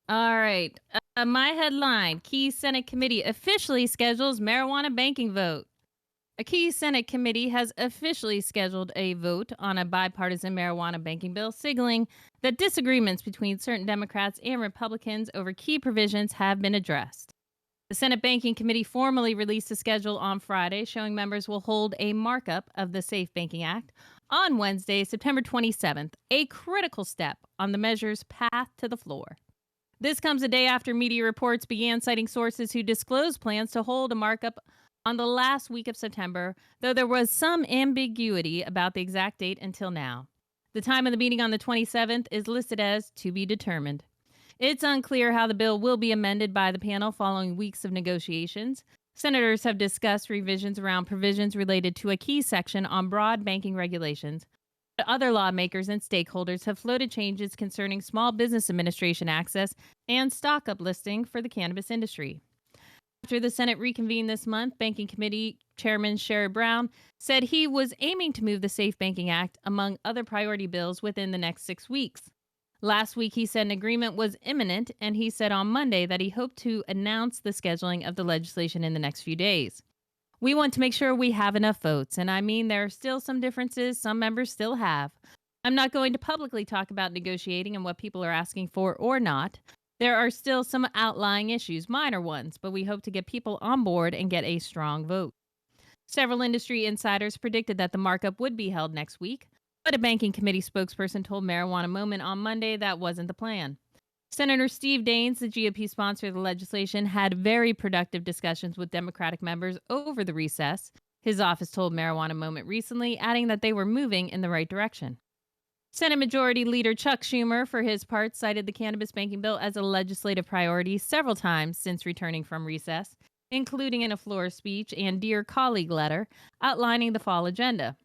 All right. My headline: Key Senate committee officially schedules marijuana banking vote. A key Senate committee has officially scheduled a vote on a bipartisan marijuana banking bill, signaling that disagreements between certain Democrats and Republicans over key provisions have been addressed. The Senate Banking Committee formally released a schedule on Friday, showing members will hold a markup of the Safe Banking Act on Wednesday, September 27th, a critical step on the measure's path to the floor. This comes a day after media reports began citing sources who disclosed plans to hold a markup on the last week of September, though there was some ambiguity about the exact date until now. The time of the meeting on the 27th is listed as to be determined. It's unclear how the bill will be amended by the panel following weeks of negotiations. Senators have discussed revisions around provisions related to a key section on broad banking regulations. Other lawmakers and stakeholders have floated changes concerning Small Business Administration access and stock uplisting for the cannabis industry. After the Senate reconvened this month, Banking Committee Chairman Sherrod Brown said he was aiming to move the Safe Banking Act among other priority bills within the next 6 weeks. Last week, he said an agreement was imminent, and he said on Monday that he hoped to announce the scheduling of the legislation in the next few days. We want to make sure we have enough votes, and I mean, there are still some differences some members still have. I'm not going to publicly talk about negotiating and what people are asking for or not. There are still some outlying issues, minor ones, but we hope to get people on board and get a strong vote. Several industry insiders predicted that the markup would be held next week, but a banking committee spokesperson told Marijuana Moment on Monday that wasn't the plan. Senator Steve Daines, the GOP sponsor of the legislation, had very productive discussions with Democratic members over the recess. His office told Marijuana Moment recently, adding that they were moving in the right direction. Senate Majority Leader Chuck Schumer, for his part, cited the cannabis banking bill as a legislative priority several times since returning from recess, including in a floor speech and Dear Colleague letter outlining the fall agenda.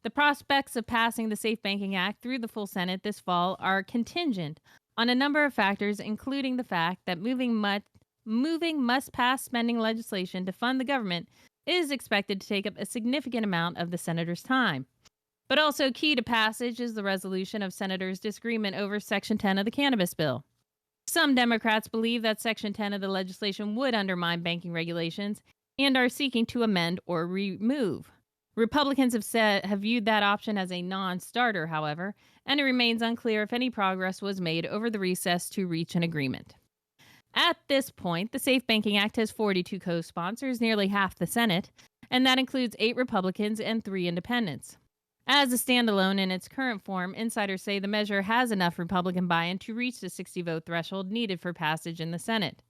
The prospects of passing the Safe Banking Act through the full Senate this fall are contingent on a number of factors, including the fact that moving must pass spending legislation to fund the government is expected to take up a significant amount of the senator's time. But also key to passage is the resolution of senators' disagreement over Section 10 of the cannabis bill. Some Democrats believe that Section 10 of the legislation would undermine banking regulations and are seeking to amend or remove. Republicans have viewed that option as a non-starter, however, and it remains unclear if any progress was made over the recess to reach an agreement. At this point, the Safe Banking Act has 42 co-sponsors, nearly half the Senate, and that includes 8 Republicans and 3 independents. As a standalone in its current form, insiders say the measure has enough Republican buy-in to reach the 60-vote threshold needed for passage in the Senate.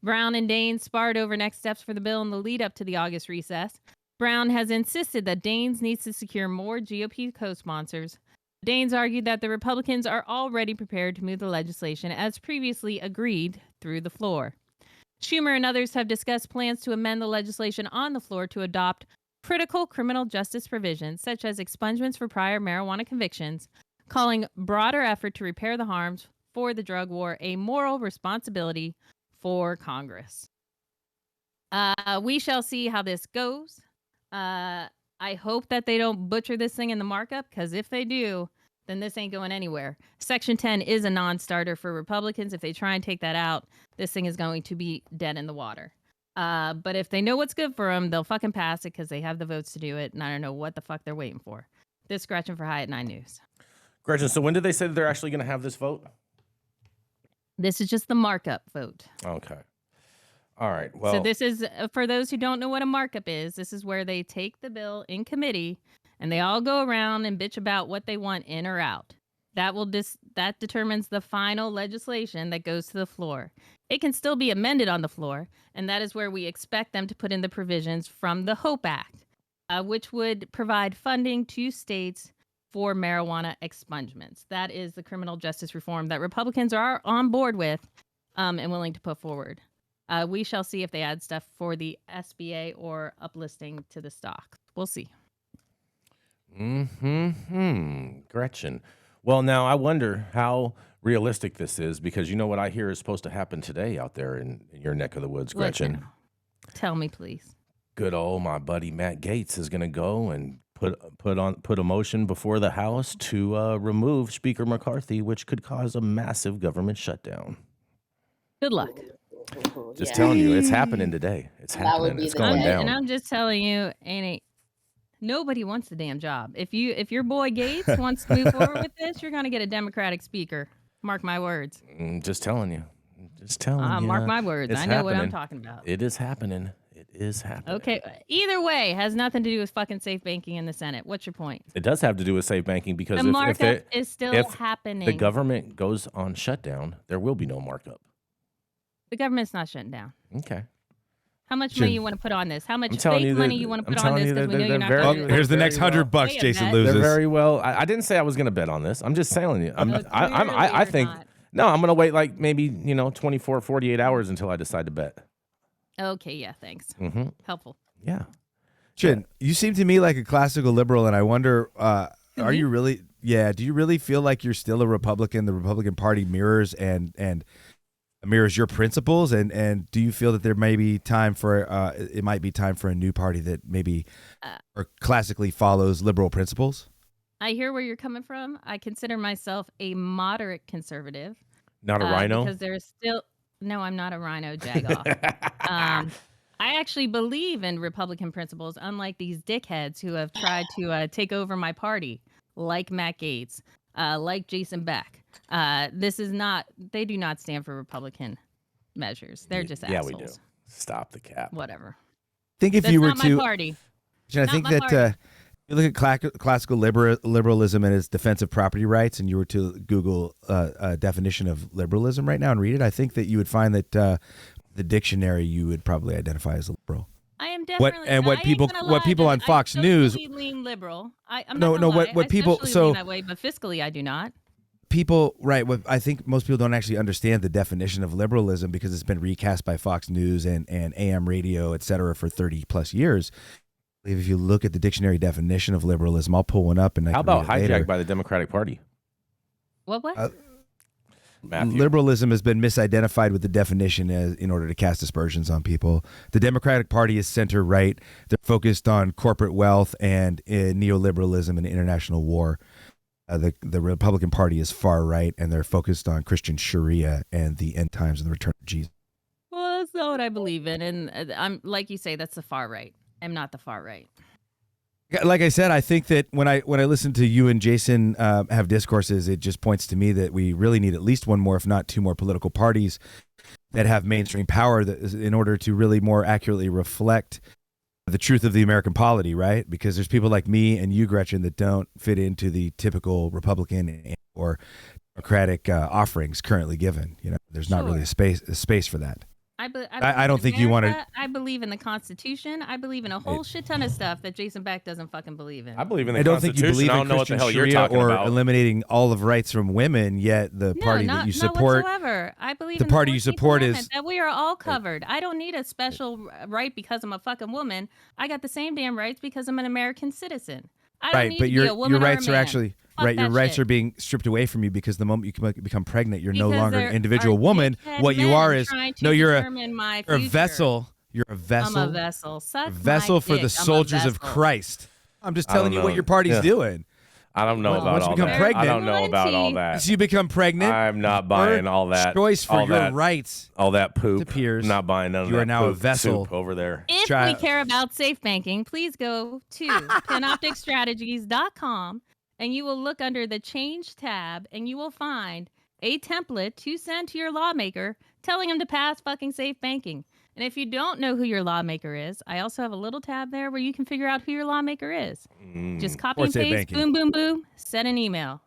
Brown and Daines sparred over next steps for the bill in the lead-up to the August recess. Brown has insisted that Daines needs to secure more GOP co-sponsors. Daines argued that the Republicans are already prepared to move the legislation as previously agreed through the floor. Schumer and others have discussed plans to amend the legislation on the floor to adopt critical criminal justice provisions, such as expungements for prior marijuana convictions, calling broader effort to repair the harms for the drug war a moral responsibility for Congress. We shall see how this goes. I hope that they don't butcher this thing in the markup, because if they do, then this ain't going anywhere. Section 10 is a non-starter for Republicans. If they try and take that out, this thing is going to be dead in the water. But if they know what's good for them, they'll fucking pass it because they have the votes to do it. And I don't know what the fuck they're waiting for. This is Gretchen for High at 9 News. Gretchen, so when did they say that they're actually going to have this vote? This is just the markup vote. Okay. All right. Well, so this is, for those who don't know what a markup is, this is where they take the bill in committee and they all go around and bitch about what they want in or out. That determines the final legislation that goes to the floor. It can still be amended on the floor, and that is where we expect them to put in the provisions from the HOPE Act, which would provide funding to states for marijuana expungements. That is the criminal justice reform that Republicans are on board with and willing to put forward. We shall see if they add stuff for the SBA or uplisting to the stock. We'll see. Gretchen. Well, now I wonder how realistic this is, because you know what I hear is supposed to happen today out there in your neck of the woods, Gretchen. Listen, tell me, please. Good old my buddy Matt Gaetz is going to go and put a motion before the House to remove Speaker McCarthy, which could cause a massive government shutdown. Good luck. Just Yeah, telling you, it's happening today. It's that would happening. be It's the going day. And down. I'm just telling you, nobody wants the damn job. If your boy Gates wants to move forward with this, you're gonna get a Democratic speaker. Mark my words. Just telling you. Just telling you. Mark my words. It's I know what I'm happening. talking about. It is happening. It is happening. Okay. Either way, has nothing to do with fucking safe banking in the Senate. What's your point? It does have to do with safe banking because The if markup is still if happening. the government goes on shutdown, there will be no markup. The government's not shutting down. Okay. How much money you want to put on this? How much I'm telling fake you money that- you want to I'm put on telling this? you Because that we know they're you're not very- going to Well, do here's the very next well. $100, Way a Jason bet. loses. They're very well. I didn't say I was going to bet on this. I'm just telling you. clearly I you're think not. no. I'm going to wait like maybe 24, 48 hours until I decide to bet. Okay, yeah, thanks. Mm-hmm. Helpful. Yeah. Chin, you seem to me like a classical liberal, and I wonder, are you really? Yeah, do you really feel like you're still a Republican? The Republican Party mirrors and mirrors your principles, and do you feel that there may be time for it might be time for a new party that maybe or classically follows liberal principles? I hear where you're coming from. I consider myself a moderate conservative. Not a rhino. Because there's still no, I'm not a rhino jagoff. I actually believe in Republican principles, unlike these dickheads who have tried to take over my party, like Matt Gaetz, like Jason Beck. This is not. They do not stand for Republican measures. They're just yeah, assholes. we do. Stop the cap. Whatever. I think if That's you were not to, my party. Chin, I Not think my that party. you look at classical liberalism and its defense of property rights, and you were to Google a definition of liberalism right now and read it, I think that you would find that the dictionary you would probably identify as a liberal. I am definitely. What I ain't people gonna what lie, people that on Fox I News socially lean liberal. I'm No, not no, gonna what- lie. what I people- socially so- lean that way, but fiscally I do not. people right what I think most people don't actually understand the definition of liberalism because it's been recast by Fox News and AM radio, et cetera, for 30 plus years. If you look at the dictionary definition of liberalism, I'll pull one up and I How can read about it later. hijacked by the Democratic Party? What? Matthew. Liberalism has been misidentified with the definition in order to cast aspersions on people. The Democratic Party is center right. They're focused on corporate wealth and neoliberalism and international war. The Republican Party is far right, and they're focused on Christian Sharia and the end times and the return of Jesus. Well, that's not what I believe in, and I'm like you say, that's the far right. I'm not the far right. Like I said, I think that when I listen to you and Jason have discourses, it just points to me that we really need at least one more, if not two more, political parties that have mainstream power that is, in order to really more accurately reflect the truth of the American polity, right? Because there's people like me and you, Gretchen, that don't fit into the typical Republican or Democratic offerings currently given. You know, there's not really a space for that. I don't think you want to. I believe in the Constitution. I believe in a whole shit ton of stuff that Jason Beck doesn't fucking believe in. I believe in the I don't think Constitution. you believe I in don't know what the Christian hell you're Sharia talking or about. eliminating all of rights from women. Yet the party that you support, not whatsoever. I believe the in party you 14th support Amendment, is that we are all covered. I don't need a special right because I'm a fucking woman. I got the same damn rights because I'm an American citizen. I don't right. need But to be a woman your or a rights are man. actually Fuck right. Your that rights shit. are being stripped away from you because the moment you become pregnant, you're no Because longer an there individual are woman. dickhead What you men are is trying to no. You're determine my a future. vessel. You're a vessel. I'm a vessel. Suck A vessel my for dick. the I'm a soldiers of vessel. Christ. I'm just I don't telling you what know. your party's Yeah. doing. I don't know Once about you all become that. pregnant- I don't know about all that. As you become pregnant, I'm not buying all that. choice for all your that, rights. all that poop. appears I'm not buying none of you that are now a poop vessel. soup over there. If Try- we care about safe banking, please go to panopticstrategies.com and you will look under the change tab and you will find a template to send to your lawmaker telling him to pass fucking safe banking. And if you don't know who your lawmaker is, I also have a little tab there where you can figure out who your lawmaker is. Just copy Or and safe paste, banking. boom, boom, boom, send an email.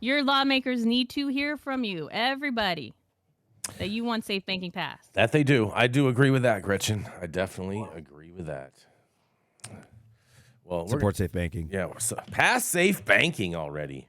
Your lawmakers need to hear from you, everybody, that you want safe banking passed. That they do. I do agree with that, Gretchen. I definitely agree with that. Well, Support safe banking. Yeah, so pass safe banking already.